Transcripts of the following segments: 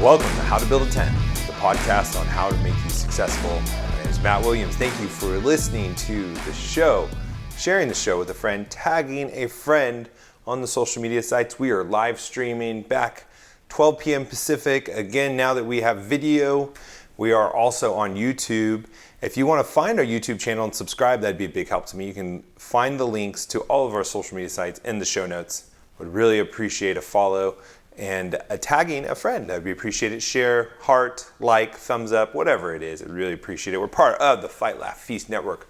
Welcome to How to Build a Tent, the podcast on how to make you successful. My name is Matt Williams. Thank you for listening to the show, sharing the show with a friend, tagging a friend on the social media sites. We are live streaming back 12 p.m. Pacific. Again, now that we have video, we are also on YouTube. If you want to find our YouTube channel and subscribe, that'd be a big help to me. You can find the links to all of our social media sites in the show notes. Would really appreciate a follow and a tagging a friend. I'd be appreciated. Share, heart, like, thumbs up, whatever it is. I'd really appreciate it. We're part of the Fight, Laugh, Feast network.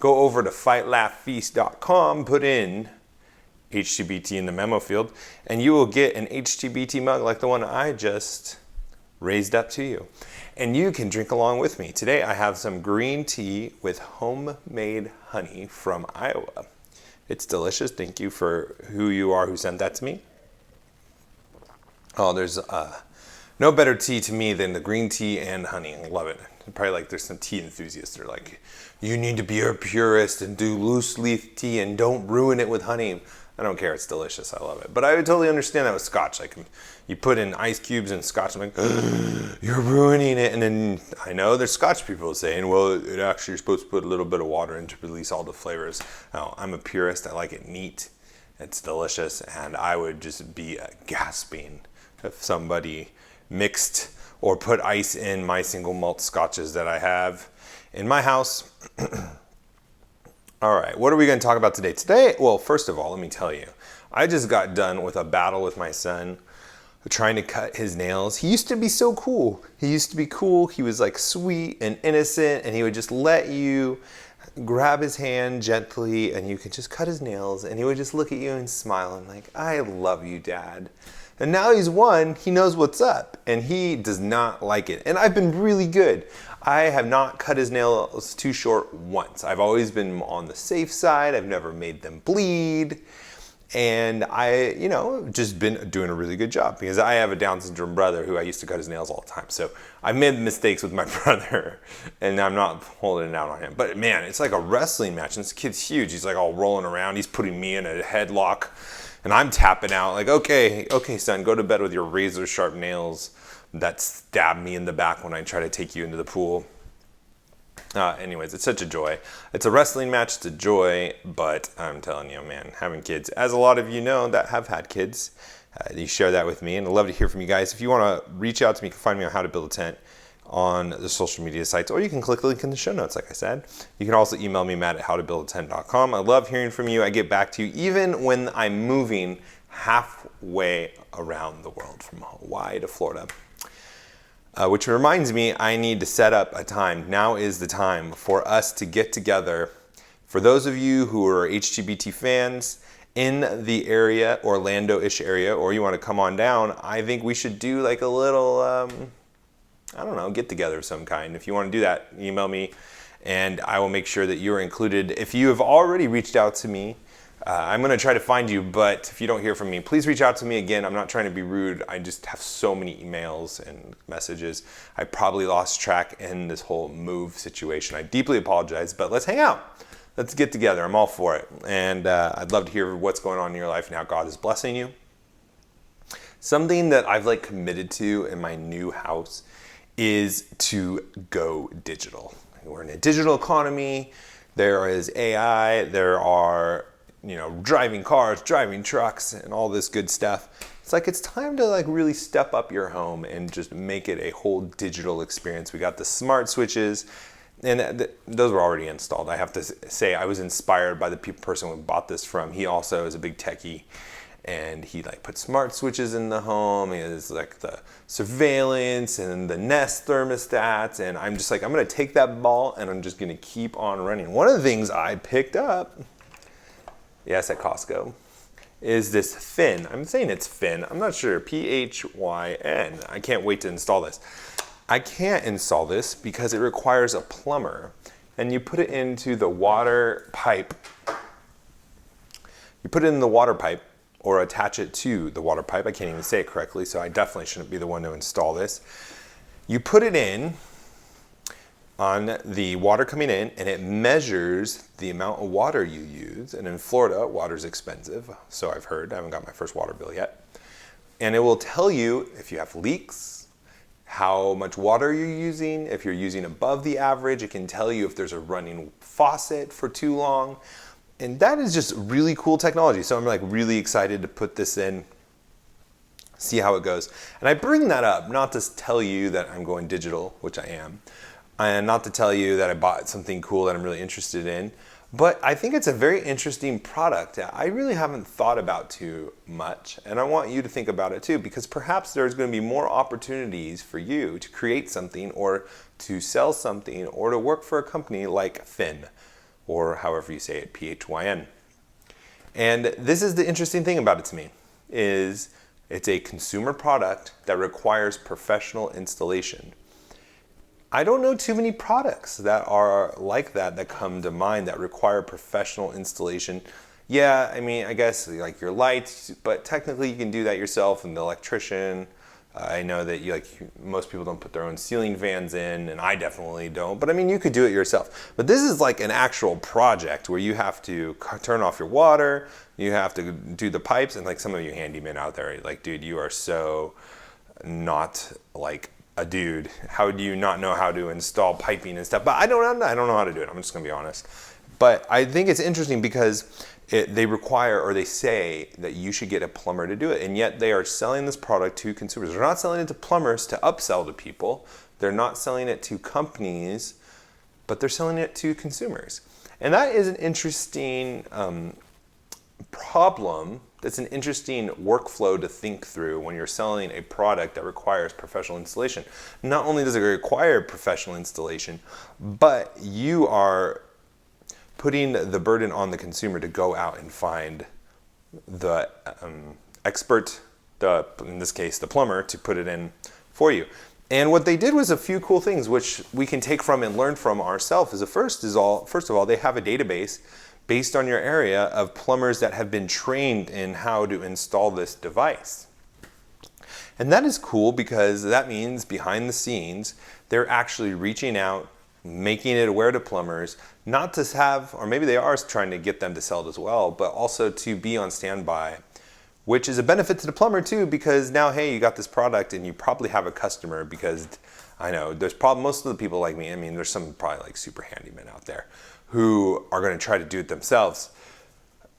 Go over to fightlaughfeast.com, put in HtBT in the memo field, and you will get an HtBT mug like the one I just raised up to you. And you can drink along with me. Today I have some green tea with homemade honey from Iowa. It's delicious. Thank you for who you are who sent that to me. Oh, there's no better tea to me than the green tea and honey. I love it. Probably like there's some tea enthusiasts that are like, you need to be a purist and do loose leaf tea and don't ruin it with honey. I don't care. It's delicious. I love it. But I would totally understand that with scotch. Like you put in ice cubes and scotch. I'm like, you're ruining it. And then I know there's scotch people saying, well, it actually you're supposed to put a little bit of water in to release all the flavors. No, I'm a purist. I like it neat. It's delicious. And I would just be gasping if somebody mixed or put ice in my single malt scotches that I have in my house. All right, what are we going to talk about today? Today, well, first of all, let me tell you, I just got done with a battle with my son trying to cut his nails. He used to be so cool. He used to be cool. He was like sweet and innocent, and he would just let you grab his hand gently, and you could just cut his nails, and he would just look at you and smile and like, I love you, Dad. And now he's one, he knows what's up, and he does not like it. And I've been really good. I have not cut his nails too short once. I've always been on the safe side. I've never made them bleed. And I, just been doing a really good job because I have a Down syndrome brother who I used to cut his nails all the time. So I've made mistakes with my brother and I'm not holding it out on him. But man, it's like a wrestling match and this kid's huge. He's like all rolling around. He's putting me in a headlock and I'm tapping out like, okay, son, go to bed with your razor sharp nails that stabbed me in the back when I try to take you into the pool. Anyways, it's such a joy. It's a wrestling match, it's a joy, but I'm telling you, man, having kids, as a lot of you know that have had kids, you share that with me, and I'd love to hear from you guys. If you want to reach out to me, you can find me on How to Build a Tent on the social media sites, or you can click the link in the show notes, like I said. You can also email me, matt@howtobuildatent.com. I love hearing from you. I get back to you even when I'm moving halfway around the world, from Hawaii to Florida. Which reminds me, I need to set up a time. Now is the time for us to get together. For those of you who are HtBT fans in the area, Orlando-ish area, or you want to come on down, I think we should do like a little, get together of some kind. If you want to do that, email me and I will make sure that you're included. If you have already reached out to me, I'm going to try to find you, but if you don't hear from me, please reach out to me again. I'm not trying to be rude. I just have so many emails and messages. I probably lost track in this whole move situation. I deeply apologize, but let's hang out. Let's get together. I'm all for it. And I'd love to hear what's going on in your life and how God is blessing you. Something that I've committed to in my new house is to go digital. We're in a digital economy. There is AI. There are driving cars, driving trucks, and all this good stuff. It's time to really step up your home and just make it a whole digital experience. We got the smart switches, and those were already installed. I have to say I was inspired by the person we bought this from. He also is a big techie, and he put smart switches in the home. He has the surveillance and the Nest thermostats, and I'm just I'm gonna take that ball and I'm just gonna keep on running. One of the things I picked up, yes, at Costco, is this Phyn. I'm saying it's Phyn. I'm not sure. Phyn. I can't wait to install this. I can't install this because it requires a plumber. And you put it into the water pipe. You put it in the water pipe or attach it to the water pipe. I can't even say it correctly, so I definitely shouldn't be the one to install this. You put it in on the water coming in, and it measures the amount of water you use. And in Florida, water's expensive, so I've heard. I haven't got my first water bill yet. And it will tell you if you have leaks, how much water you're using. If you're using above the average, it can tell you if there's a running faucet for too long. And that is just really cool technology. So I'm like really excited to put this in, see how it goes. And I bring that up not to tell you that I'm going digital, which I am, and not to tell you that I bought something cool that I'm really interested in, but I think it's a very interesting product that I really haven't thought about too much. And I want you to think about it too, because perhaps there's going to be more opportunities for you to create something or to sell something or to work for a company like Finn, or however you say it, PHYN. And this is the interesting thing about it to me, is it's a consumer product that requires professional installation. I don't know too many products that are like that come to mind that require professional installation. Yeah, I mean, I guess like your lights, but technically you can do that yourself, and the electrician. I know that most people don't put their own ceiling fans in, and I definitely don't, but I mean, you could do it yourself. But this is like an actual project where you have to turn off your water, you have to do the pipes, and like some of you handymen out there, like, dude, you are so not like a dude. How do you not know how to install piping and stuff? But I don't know how to do it. I'm just gonna be honest. But I think it's interesting because they require, or they say that you should get a plumber to do it, and yet they are selling this product to consumers. They're not selling it to plumbers to upsell to people. They're not selling it to companies, but they're selling it to consumers. And that is an interesting problem. That's an interesting workflow to think through when you're selling a product that requires professional installation. Not only does it require professional installation, but you are putting the burden on the consumer to go out and find the expert, in this case, the plumber, to put it in for you. And what they did was a few cool things which we can take from and learn from ourselves. First of all, they have a database based on your area of plumbers that have been trained in how to install this device. And that is cool because that means behind the scenes, they're actually reaching out, making it aware to plumbers, not to have, or maybe they are trying to get them to sell it as well, but also to be on standby, which is a benefit to the plumber too, because now, hey, you got this product and you probably have a customer, because I know there's probably most of the people like me, I mean, there's some probably like super handymen out there who are going to try to do it themselves.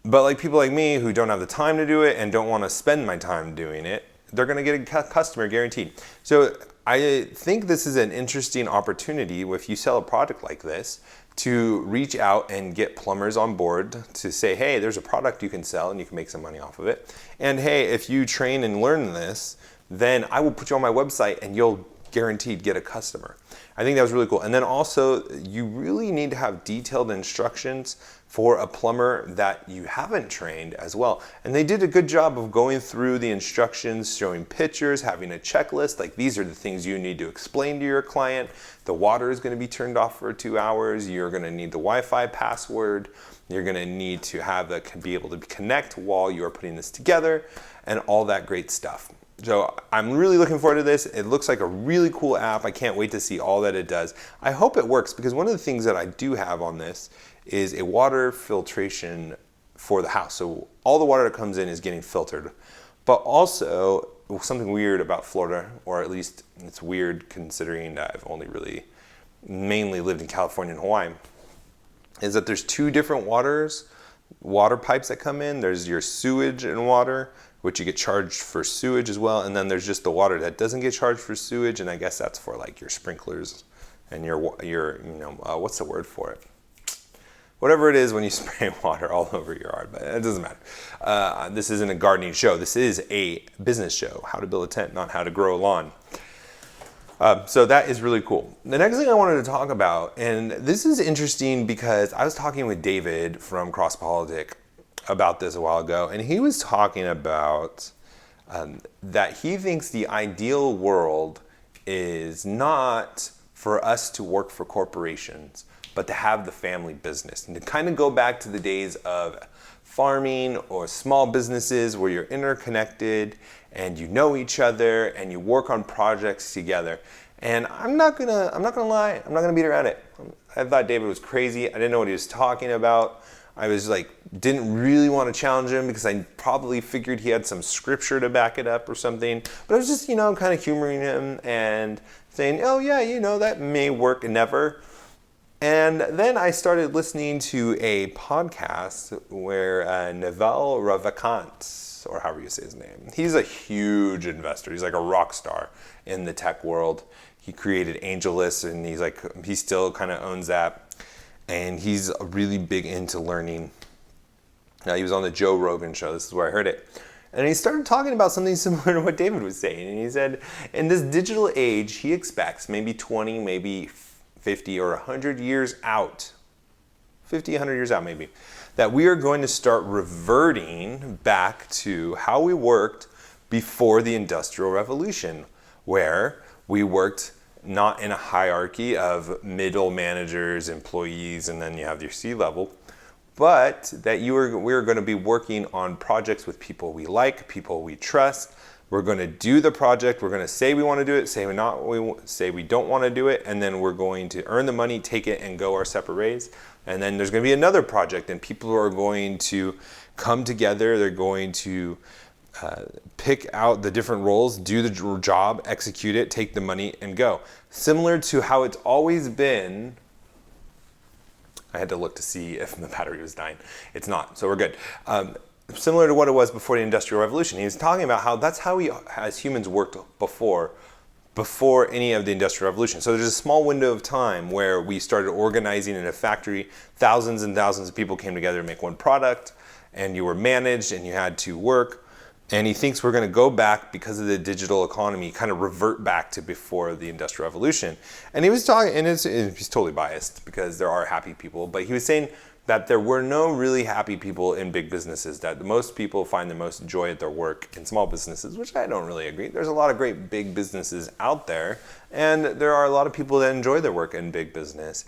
But like people like me who don't have the time to do it and don't want to spend my time doing it, they're going to get a customer guaranteed. So I think this is an interesting opportunity if you sell a product like this to reach out and get plumbers on board to say, hey, there's a product you can sell and you can make some money off of it. And hey, if you train and learn this, then I will put you on my website and you'll guaranteed get a customer. I think that was really cool. And then also, you really need to have detailed instructions for a plumber that you haven't trained as well. And they did a good job of going through the instructions, showing pictures, having a checklist. Like, these are the things you need to explain to your client. The water is going to be turned off for 2 hours. You're going to need the Wi-Fi password. You're going to need to be able to connect while you're putting this together, and all that great stuff. So I'm really looking forward to this. It looks like a really cool app. I can't wait to see all that it does. I hope it works, because one of the things that I do have on this is a water filtration for the house. So all the water that comes in is getting filtered. But also, something weird about Florida, or at least it's weird considering that I've only really mainly lived in California and Hawaii, is that there's 2 different water pipes that come in. There's your sewage and water, which you get charged for sewage as well, and then there's just the water that doesn't get charged for sewage, and I guess that's for like your sprinklers and your what's the word for it? Whatever it is when you spray water all over your yard, but it doesn't matter. This isn't a gardening show. This is a business show, how to build a tent, not how to grow a lawn. So that is really cool. The next thing I wanted to talk about, and this is interesting because I was talking with David from Cross Politic about this a while ago, and he was talking about that he thinks the ideal world is not for us to work for corporations, but to have the family business, and to kind of go back to the days of farming or small businesses where you're interconnected and you know each other and you work on projects together. And I'm not gonna lie, I'm not gonna beat around it. I thought David was crazy. I didn't know what he was talking about. I was like, didn't really want to challenge him because I probably figured he had some scripture to back it up or something. But I was just, kind of humoring him and saying, oh yeah, that may work never. And then I started listening to a podcast where Naval Ravikant, or however you say his name, he's a huge investor. He's like a rock star in the tech world. He created AngelList, and he still kind of owns that. And he's really big into learning. Now, he was on the Joe Rogan show. This is where I heard it. And he started talking about something similar to what David was saying. And he said, in this digital age, he expects maybe 20, maybe 50 or 100 years out, 50, 100 years out maybe, that we are going to start reverting back to how we worked before the Industrial Revolution, where we worked not in a hierarchy of middle managers, employees, and then you have your C-level, but that we're going to be working on projects with people we like, people we trust. We're going to do the project. We're going to say we want to do it, say we don't want to do it, and then we're going to earn the money, take it, and go our separate ways. And then there's going to be another project, and people are going to come together. They're going to pick out the different roles, do the job, execute it, take the money, and go. Similar to how it's always been. I had to look to see if the battery was dying. It's not, so we're good. Similar to what it was before the Industrial Revolution. He was talking about how that's how we as humans worked before any of the Industrial Revolution. So there's a small window of time where we started organizing in a factory. Thousands and thousands of people came together to make one product, and you were managed and you had to work. And he thinks we're going to go back because of the digital economy, kind of revert back to before the Industrial Revolution. And he was talking, and he's totally biased because there are happy people, but he was saying that there were no really happy people in big businesses, that most people find the most joy at their work in small businesses, which I don't really agree. There's a lot of great big businesses out there, and there are a lot of people that enjoy their work in big business.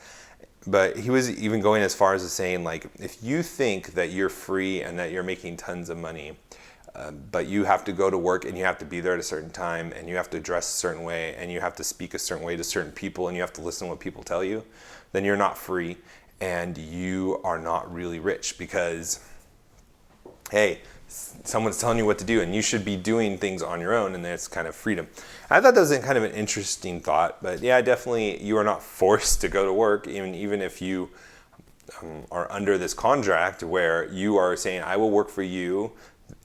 But he was even going as far as to saying, like, if you think that you're free and that you're making tons of money, but you have to go to work and you have to be there at a certain time and you have to dress a certain way and you have to speak a certain way to certain people and you have to listen to what people tell you, then you're not free and you are not really rich because, hey, someone's telling you what to do and you should be doing things on your own, and that's kind of freedom. I thought that was kind of an interesting thought, but yeah, definitely you are not forced to go to work, even if you are under this contract where you are saying, I will work for you,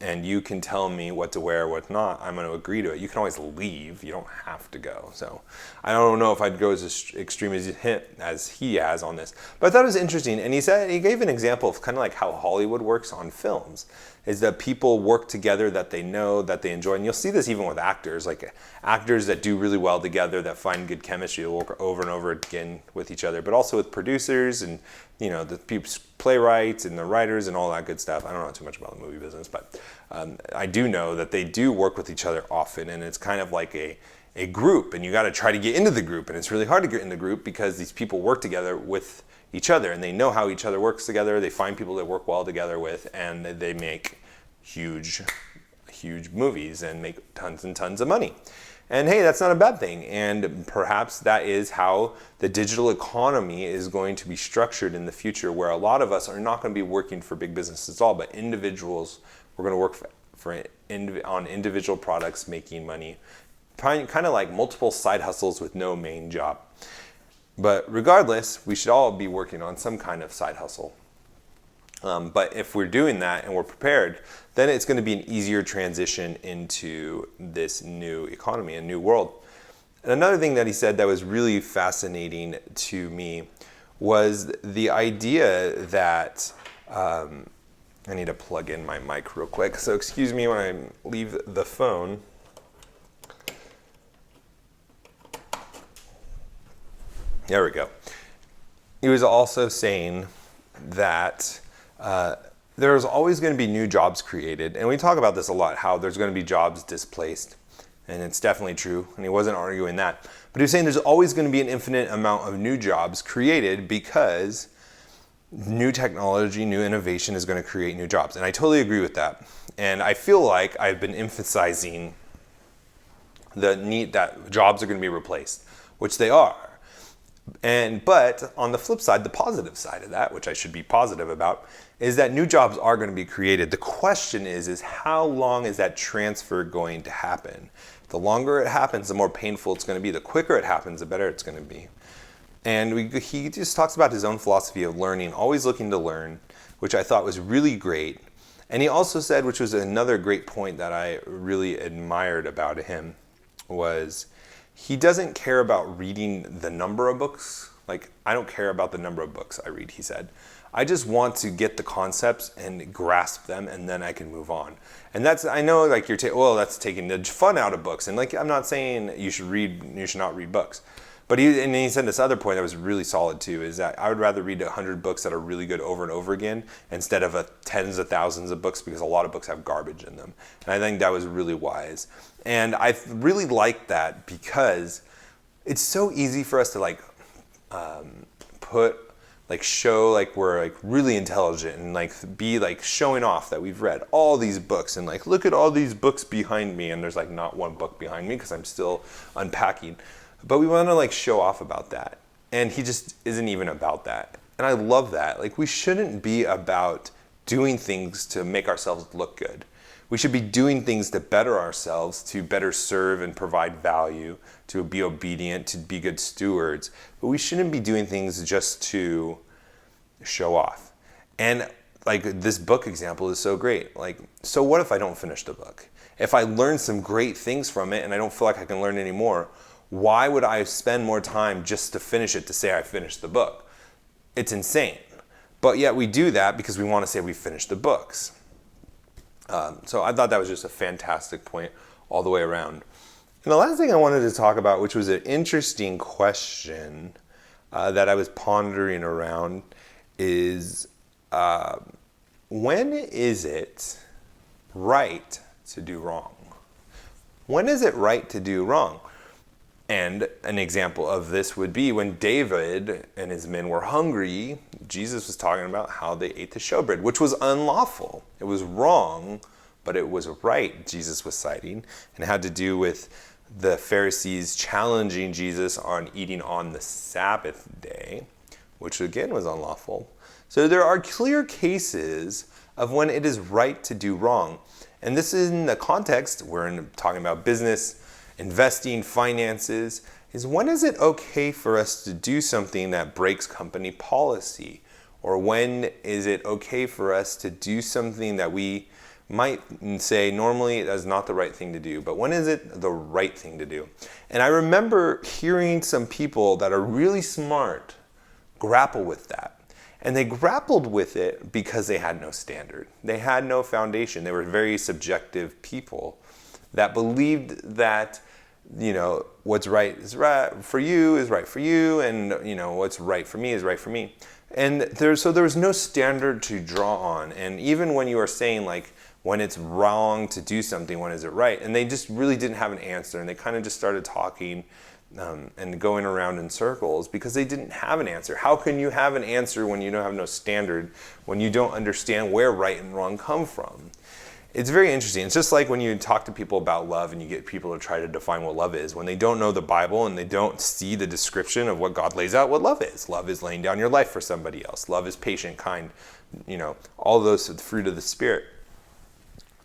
and you can tell me what to wear, what not. I'm going to agree to it. You can always leave. You don't have to go. So I don't know if I'd go as extreme as he has on this. But I thought it was interesting. And he gave an example of kind of like how Hollywood works on films, is that people work together that they know, that they enjoy. And you'll see this even with actors, like actors that do really well together, that find good chemistry, they'll work over and over again with each other, but also with producers and the playwrights and the writers and all that good stuff. I don't know too much about the movie business, but I do know that they do work with each other often, and it's kind of like a group, and you got to try to get into the group, and it's really hard to get in the group because these people work together with each other, and they know how each other works together. They find people that work well together with, and they make huge movies and make tons and tons of money. And hey, that's not a bad thing. And perhaps that is how the digital economy is going to be structured in the future, where a lot of us are not going to be working for big businesses at all, but individuals. We're going to work on individual products, making money, kind of like multiple side hustles with no main job. But regardless, we should all be working on some kind of side hustle. But if we're doing that and we're prepared, then it's going to be an easier transition into this new economy, a new world. And another thing that he said that was really fascinating to me was the idea that, I need to plug in my mic real quick, so excuse me when I leave the phone. There we go. He was also saying that there's always going to be new jobs created. And we talk about this a lot, how there's going to be jobs displaced. And it's definitely true. And he wasn't arguing that. But he was saying there's always going to be an infinite amount of new jobs created because new technology, new innovation is going to create new jobs. And I totally agree with that. And I feel like I've been emphasizing the need that jobs are going to be replaced, which they are. But on the flip side, the positive side of that, which I should be positive about, is that new jobs are going to be created. The question is how long is that transfer going to happen? The longer it happens, the more painful it's going to be. The quicker it happens, the better it's going to be. And he just talks about his own philosophy of learning, always looking to learn, which I thought was really great. And he also said, which was another great point that I really admired about him, was he doesn't care about reading the number of books. Like, I don't care about the number of books I read, he said. I just want to get the concepts and grasp them, and then I can move on. And that's, I know, like that's taking the fun out of books. And like, I'm not saying you should not read books. But he said this other point that was really solid too, is that I would rather read 100 books that are really good over and over again instead of tens of thousands of books, because a lot of books have garbage in them. And I think that was really wise. And I really like that because it's so easy for us to show like we're like really intelligent and like be like showing off that we've read all these books and like look at all these books behind me, and there's like not one book behind me because I'm still unpacking. But we want to like show off about that. And he just isn't even about that. And I love that. Like, we shouldn't be about doing things to make ourselves look good. We should be doing things to better ourselves, to better serve and provide value, to be obedient, to be good stewards. But we shouldn't be doing things just to show off. And like this book example is so great. Like, so what if I don't finish the book? If I learn some great things from it and I don't feel like I can learn any more, why would I spend more time just to finish it, to say I finished the book? It's insane. But yet we do that because we want to say we finished the books. So I thought that was just a fantastic point all the way around. And the last thing I wanted to talk about, which was an interesting question that I was pondering around, is when is it right to do wrong? When is it right to do wrong? And an example of this would be when David and his men were hungry, Jesus was talking about how they ate the showbread, which was unlawful. It was wrong, but it was right, Jesus was citing. And it had to do with the Pharisees challenging Jesus on eating on the Sabbath day, which again was unlawful. So there are clear cases of when it is right to do wrong. And this is in the context, we're talking about business, investing, finances, is when is it okay for us to do something that breaks company policy? Or when is it okay for us to do something that we might say normally that's not the right thing to do, but when is it the right thing to do? And I remember hearing some people that are really smart grapple with that. And they grappled with it because they had no standard. They had no foundation. They were very subjective people that believed that, you know, what's right is right for you is right for you, and you know, what's right for me is right for me. And there was no standard to draw on. And even when you are saying like, when it's wrong to do something, when is it right? And they just really didn't have an answer, and they kind of just started talking and going around in circles because they didn't have an answer. How can you have an answer when you don't have no standard, when you don't understand where right and wrong come from? It's very interesting. It's just like when you talk to people about love and you get people to try to define what love is. When they don't know the Bible and they don't see the description of what God lays out what love is. Love is laying down your life for somebody else. Love is patient, kind, you know, all those fruit of the Spirit.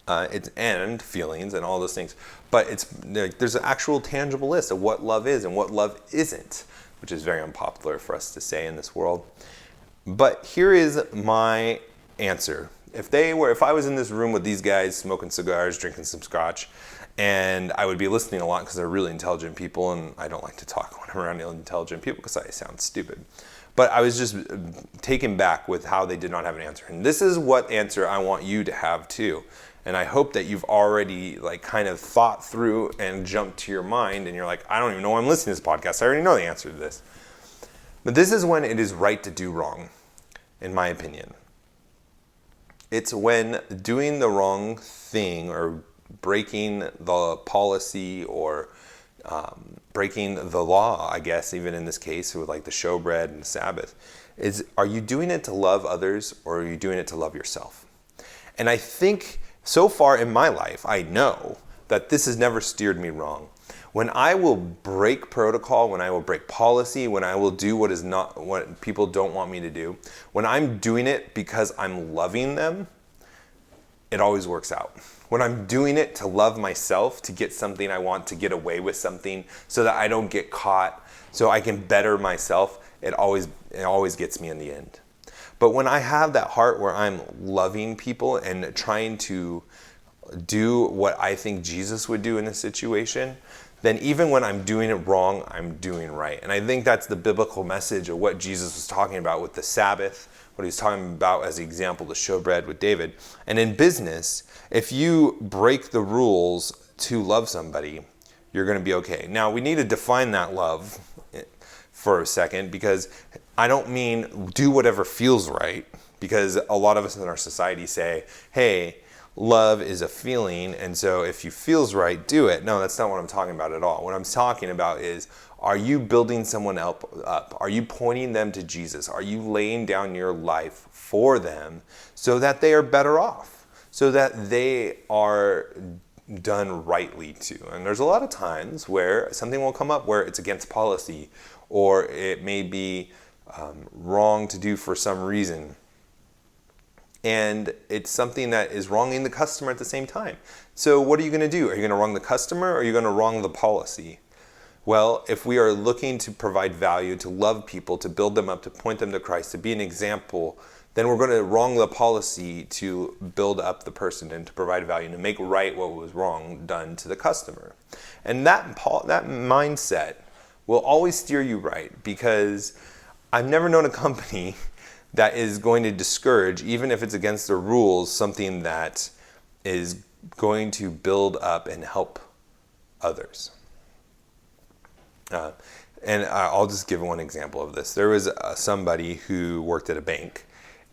And feelings and all those things. But there's an actual tangible list of what love is and what love isn't, which is very unpopular for us to say in this world. But here is my answer. If I was in this room with these guys smoking cigars, drinking some scotch, and I would be listening a lot because they're really intelligent people, and I don't like to talk when I'm around intelligent people because I sound stupid. But I was just taken back with how they did not have an answer. And this is what answer I want you to have too. And I hope that you've already like kind of thought through and jumped to your mind and you're like, I don't even know why I'm listening to this podcast. I already know the answer to this. But this is when it is right to do wrong, in my opinion. It's when doing the wrong thing or breaking the policy or breaking the law, I guess, even in this case with like the showbread and the Sabbath, are you doing it to love others or are you doing it to love yourself? And I think so far in my life, I know that this has never steered me wrong. When I will break protocol, when I will break policy, when I will do what people don't want me to do, when I'm doing it because I'm loving them, it always works out. When I'm doing it to love myself, to get something I want, to get away with something so that I don't get caught, so I can better myself, it always gets me in the end. But when I have that heart where I'm loving people and trying to do what I think Jesus would do in a situation, then even when I'm doing it wrong, I'm doing right. And I think that's the biblical message of what Jesus was talking about with the Sabbath, what he was talking about as the example, the showbread with David. And in business, if you break the rules to love somebody, you're going to be okay. Now, we need to define that love for a second, because I don't mean do whatever feels right, because a lot of us in our society say, hey, love is a feeling, and so if you feels right, do it. No, that's not what I'm talking about at all. What I'm talking about is, are you building someone up? Are you pointing them to Jesus? Are you laying down your life for them so that they are better off, so that they are done rightly too? And there's a lot of times where something will come up where it's against policy, or it may be wrong to do for some reason. And it's something that is wronging the customer at the same time. So what are you going to do? Are you going to wrong the customer, or are you going to wrong the policy? Well, if we are looking to provide value, to love people, to build them up, to point them to Christ, to be an example, then we're going to wrong the policy to build up the person and to provide value and to make right what was wrong done to the customer. And that mindset will always steer you right, because I've never known a company that is going to discourage, even if it's against the rules, something that is going to build up and help others. And I'll just give one example of this. There was somebody who worked at a bank,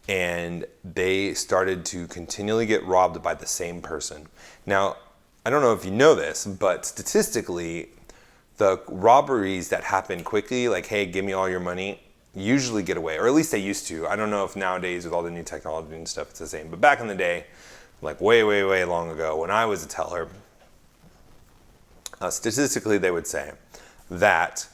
and they started to continually get robbed by the same person. Now, I don't know if you know this, but statistically, the robberies that happen quickly, like, hey, give me all your money, usually get away, or at least they used to. I don't know if nowadays with all the new technology and stuff it's the same, but back in the day, like way long ago, when I was a teller, statistically they would say that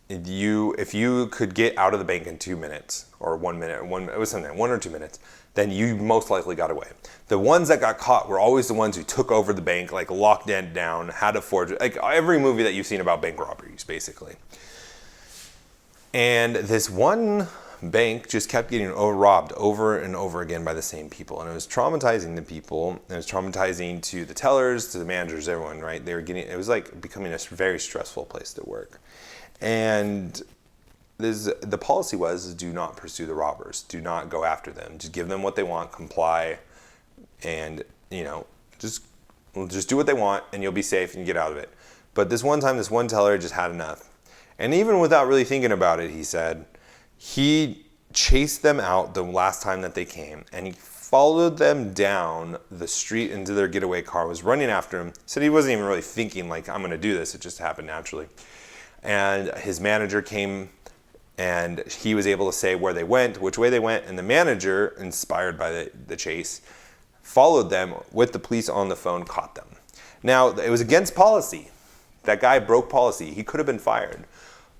if you could get out of the bank in 2 minutes, or 1 minute, it was something, 1 or 2 minutes, then you most likely got away. The ones that got caught were always the ones who took over the bank, like locked it down, had to forge it, like every movie that you've seen about bank robberies, basically. And this one bank just kept getting robbed over and over again by the same people. And it was traumatizing to people. And it was traumatizing to the tellers, to the managers, everyone, right? It was like becoming a very stressful place to work. And the policy was, do not pursue the robbers. Do not go after them. Just give them what they want, comply, and, just do what they want, and you'll be safe and you get out of it. But this one time, this one teller just had enough. And even without really thinking about it, he said, he chased them out the last time that they came, and he followed them down the street into their getaway car, was running after them, said he wasn't even really thinking, like, I'm going to do this. It just happened naturally. And his manager came, and he was able to say where they went, which way they went, and the manager, inspired by the chase, followed them with the police on the phone, caught them. Now, it was against policy. That guy broke policy. He could have been fired.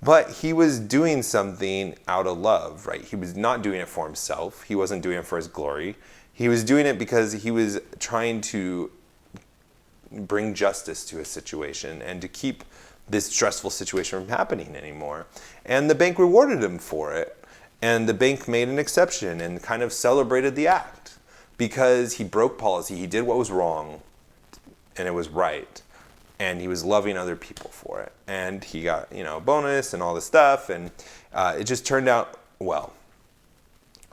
But he was doing something out of love, right? He was not doing it for himself. He wasn't doing it for his glory. He was doing it because he was trying to bring justice to a situation and to keep this stressful situation from happening anymore. And the bank rewarded him for it. And the bank made an exception and kind of celebrated the act because he broke policy. He did what was wrong, and it was right. And he was loving other people for it. And he got, a bonus and all this stuff. And it just turned out well.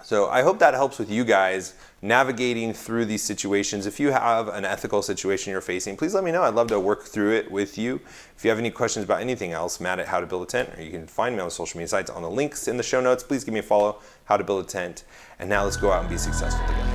So I hope that helps with you guys navigating through these situations. If you have an ethical situation you're facing, please let me know. I'd love to work through it with you. If you have any questions about anything else, Matt at How to Build a Tent, or you can find me on the social media sites on the links in the show notes. Please give me a follow, How to Build a Tent. And now let's go out and be successful together.